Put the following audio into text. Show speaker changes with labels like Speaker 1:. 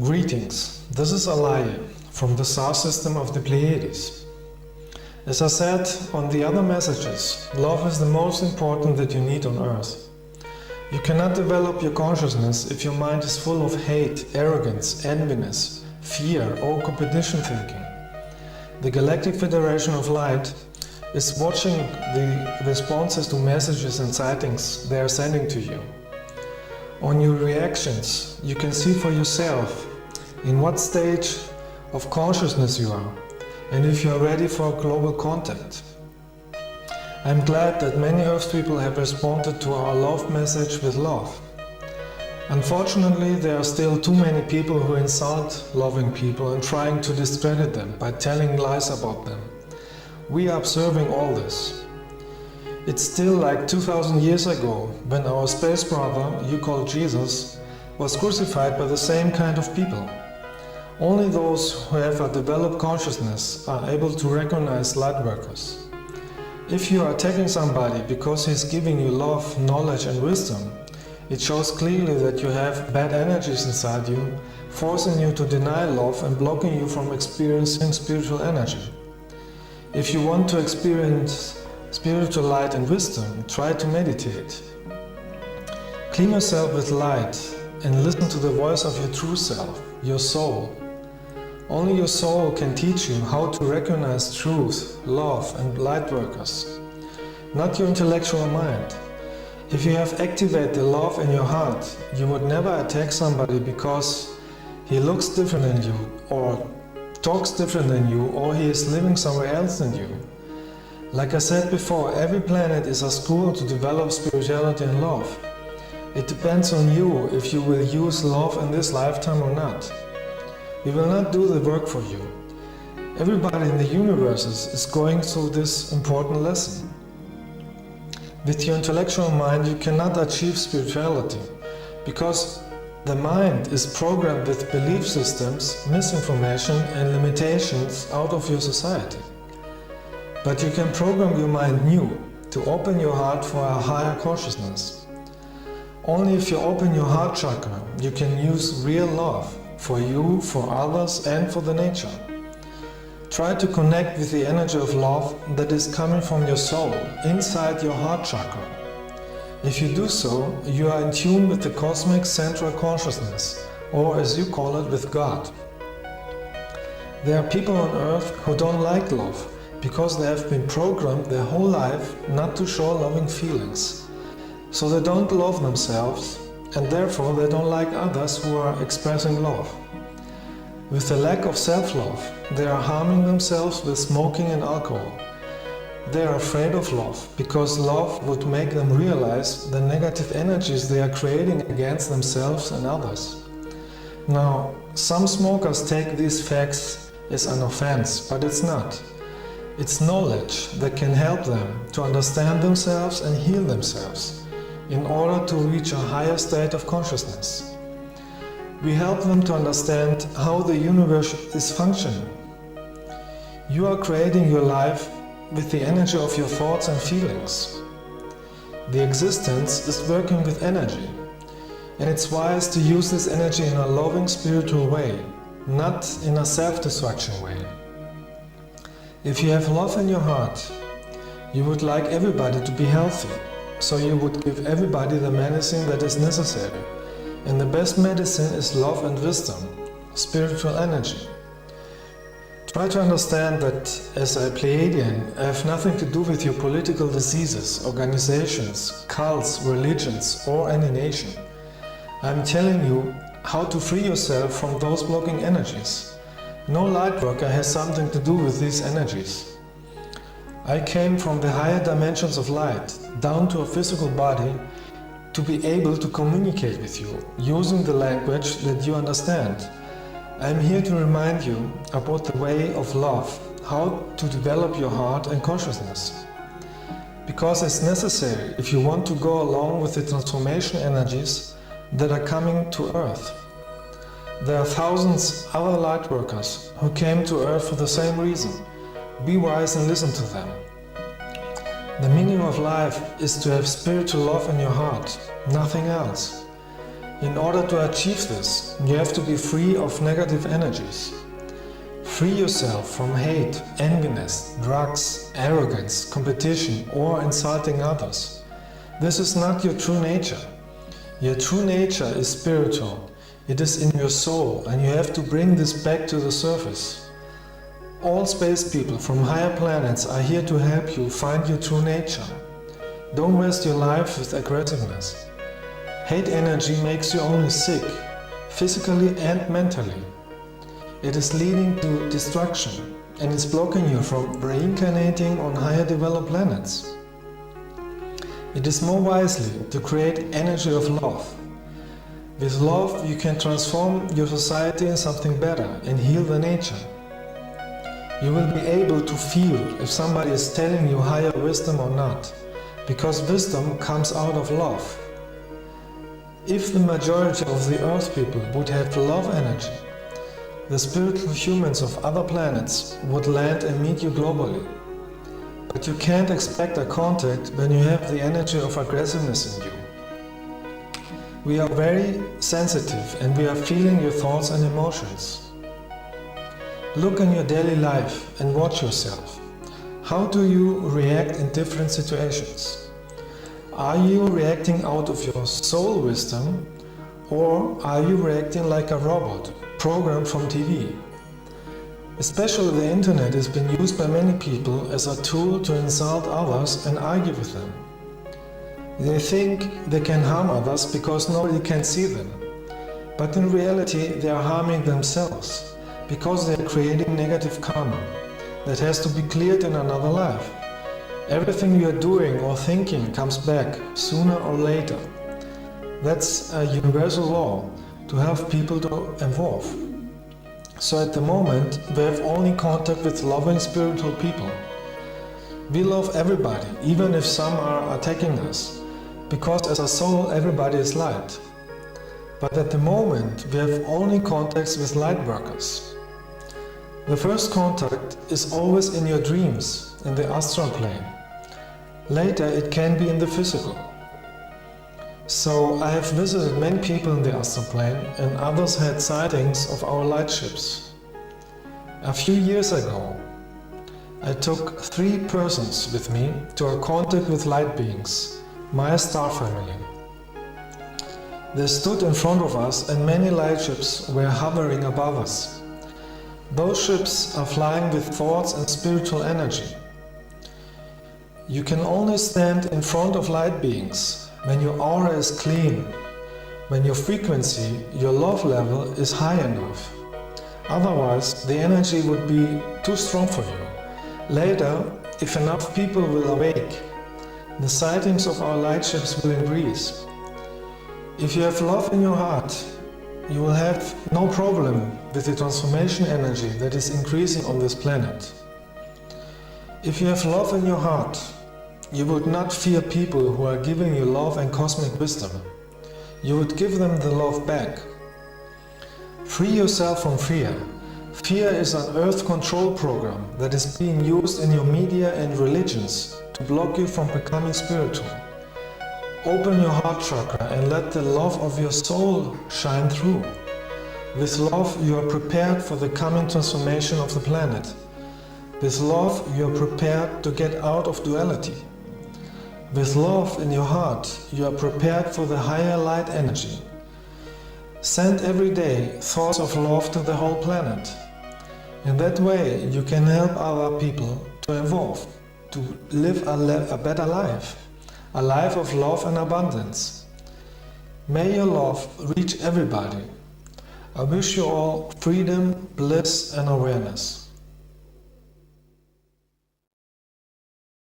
Speaker 1: Greetings, this is Alaje from the star system of the Pleiades. As I said on the other messages, love is the most important that you need on earth. You cannot develop your consciousness if your mind is full of hate, arrogance, enviness, fear or competition thinking. The Galactic Federation of Light is watching the responses to messages and sightings they are sending to you. On your reactions, you can see for yourself in what stage of consciousness you are and if you are ready for global contact. I'm glad that many Earth people have responded to our love message with love. Unfortunately, there are still too many people who insult loving people and trying to discredit them by telling lies about them. We are observing all this. It's still like 2000 years ago, when our space brother, you call Jesus, was crucified by the same kind of people. Only those who have a developed consciousness are able to recognize light workers. If you are attacking somebody because he's giving you love, knowledge and wisdom, it shows clearly that you have bad energies inside you, forcing you to deny love and blocking you from experiencing spiritual energy. If you want to experience spiritual light and wisdom, try to meditate. Clean yourself with light and listen to the voice of your true self, your soul. Only your soul can teach you how to recognize truth, love and light workers, not your intellectual mind. If you have activated the love in your heart, you would never attack somebody because he looks different than you, or talks different than you, or he is living somewhere else than you. Like I said before, every planet is a school to develop spirituality and love. It depends on you if you will use love in this lifetime or not. We will not do the work for you. Everybody in the universe is going through this important lesson. With your intellectual mind you cannot achieve spirituality, because the mind is programmed with belief systems, misinformation and limitations out of your society. But you can program your mind new, to open your heart for a higher consciousness. Only if you open your heart chakra, you can use real love for you, for others and for the nature. Try to connect with the energy of love that is coming from your soul, inside your heart chakra. If you do so, you are in tune with the cosmic central consciousness, or as you call it, with God. There are people on earth who don't like love, because they have been programmed their whole life not to show loving feelings. So they don't love themselves, and therefore they don't like others who are expressing love. With the lack of self-love, they are harming themselves with smoking and alcohol. They are afraid of love, because love would make them realize the negative energies they are creating against themselves and others. Now, some smokers take these facts as an offense, but it's not. It's knowledge that can help them to understand themselves and heal themselves in order to reach a higher state of consciousness. We help them to understand how the universe is functioning. You are creating your life with the energy of your thoughts and feelings. The existence is working with energy, and it's wise to use this energy in a loving spiritual way, not in a self-destruction way. If you have love in your heart, you would like everybody to be healthy, so you would give everybody the medicine that is necessary. And the best medicine is love and wisdom, spiritual energy. Try to understand that as a Pleiadian, I have nothing to do with your political diseases, organizations, cults, religions or any nation. I am telling you how to free yourself from those blocking energies. No light worker has something to do with these energies. I came from the higher dimensions of light, down to a physical body, to be able to communicate with you, using the language that you understand. I am here to remind you about the way of love, how to develop your heart and consciousness. Because it's necessary if you want to go along with the transformation energies that are coming to Earth. There are thousands other light workers who came to Earth for the same reason. Be wise and listen to them. The meaning of life is to have spiritual love in your heart, nothing else. In order to achieve this, you have to be free of negative energies. Free yourself from hate, enviness, drugs, arrogance, competition, or insulting others. This is not your true nature. Your true nature is spiritual. It is in your soul, and you have to bring this back to the surface. All space people from higher planets are here to help you find your true nature. Don't waste your life with aggressiveness. Hate energy makes you only sick, physically and mentally. It is leading to destruction and is blocking you from reincarnating on higher developed planets. It is more wisely to create energy of love. With love, you can transform your society in something better and heal the nature. You will be able to feel if somebody is telling you higher wisdom or not, because wisdom comes out of love. If the majority of the Earth people would have love energy, the spiritual humans of other planets would land and meet you globally. But you can't expect a contact when you have the energy of aggressiveness in you. We are very sensitive and we are feeling your thoughts and emotions. Look in your daily life and watch yourself. How do you react in different situations? Are you reacting out of your soul wisdom, or are you reacting like a robot, programmed from TV? Especially the internet has been used by many people as a tool to insult others and argue with them. They think they can harm others because nobody can see them. But in reality they are harming themselves, because they are creating negative karma that has to be cleared in another life. Everything you are doing or thinking comes back sooner or later. That's a universal law to help people to evolve. So at the moment we have only contact with loving spiritual people. We love everybody, even if some are attacking us, because as a soul everybody is light. But at the moment we have only contacts with light workers. The first contact is always in your dreams, in the astral plane. Later it can be in the physical. So I have visited many people in the astral plane, and others had sightings of our light ships. A few years ago I took 3 persons with me to a contact with light beings, my star family. They stood in front of us and many light ships were hovering above us. Those ships are flying with thoughts and spiritual energy. You can only stand in front of light beings when your aura is clean, when your frequency, your love level is high enough. Otherwise, the energy would be too strong for you. Later, if enough people will awake, the sightings of our light ships will increase. If you have love in your heart, you will have no problem with the transformation energy that is increasing on this planet. If you have love in your heart, you would not fear people who are giving you love and cosmic wisdom. You would give them the love back. Free yourself from fear. Fear is an earth control program that is being used in your media and religions to block you from becoming spiritual. Open your heart chakra and let the love of your soul shine through. With love you are prepared for the coming transformation of the planet. With love you are prepared to get out of duality. With love in your heart you are prepared for the higher light energy. Send every day thoughts of love to the whole planet. In that way you can help other people to evolve, to live a better life. A life of love and abundance. May your love reach everybody. I wish you all freedom, bliss and awareness.